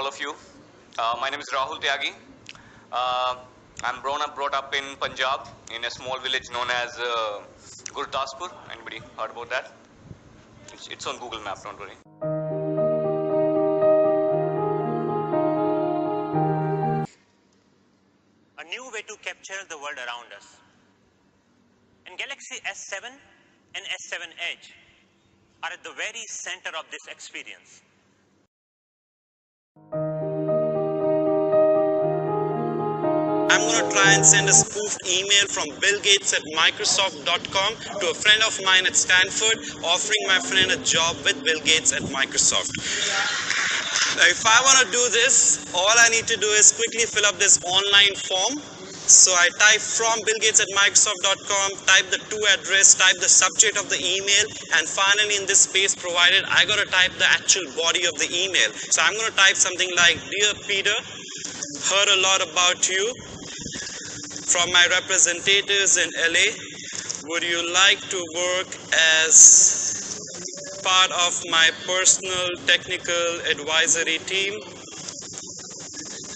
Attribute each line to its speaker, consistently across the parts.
Speaker 1: of you. My name is Rahul Tyagi. I'm brought up in Punjab in a small village known as Gurdaspur. Anybody heard about that? It's on Google Map, don't worry.
Speaker 2: A new way to capture the world around us. And Galaxy S7 and S7 Edge are at the very center of this experience.
Speaker 3: I'm going to try and send a spoofed email from Bill Gates at Microsoft.com to a friend of mine at Stanford, offering my friend a job with Bill Gates at Microsoft. Now, if I want to do this, all I need to do is quickly fill up this online form. So I type from Bill Gates at Microsoft.com, type the to address, type the subject of the email, and finally in this space provided, I got to type the actual body of the email. So I'm going to type something like, Dear Peter, heard a lot about you from my representatives in LA. Would you like to work as part of my personal technical advisory team?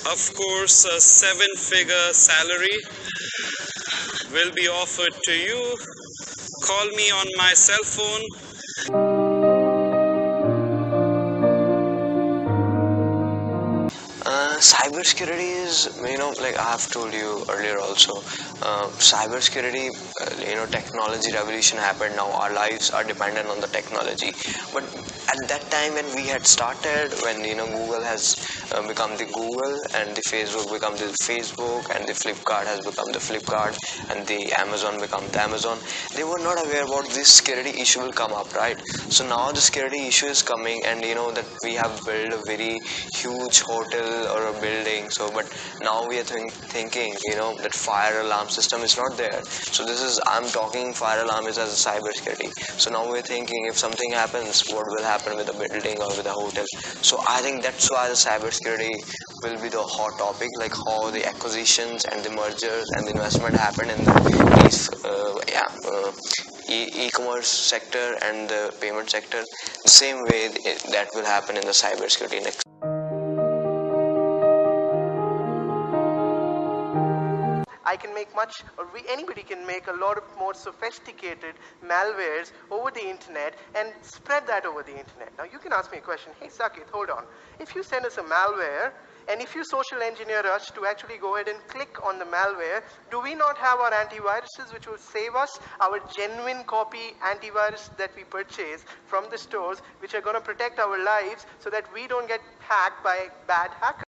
Speaker 3: Of course, a 7-figure salary will be offered to you. Call me on my cell phone.
Speaker 4: Cybersecurity is, like I have told you earlier also, cybersecurity, technology revolution happened. Now our lives are dependent on the technology. But at that time when we had started, when Google has become the Google and the Facebook become the Facebook and the Flipkart has become the Flipkart and the Amazon become the Amazon, they were not aware about this security issue will come up, right? So now the security issue is coming, and that we have built a very huge hotel or a building. So but now we are thinking that fire alarm system is not there. So I'm talking fire alarm is as a cyber security. So now we're thinking if something happens, what will happen with a building or with a hotel. So I think that's why the cyber security will be the hot topic, like how the acquisitions and the mergers and the investment happen in e-commerce sector and the payment sector. The same way that will happen in the cyber security next.
Speaker 5: I can make anybody can make a lot of more sophisticated malwares over the internet and spread that over the internet. Now you can ask me a question, hey Sakit, hold on. If you send us a malware and if you social engineer us to actually go ahead and click on the malware, do we not have our antiviruses which will save us, our genuine copy antivirus that we purchase from the stores, which are going to protect our lives so that we don't get hacked by bad hackers?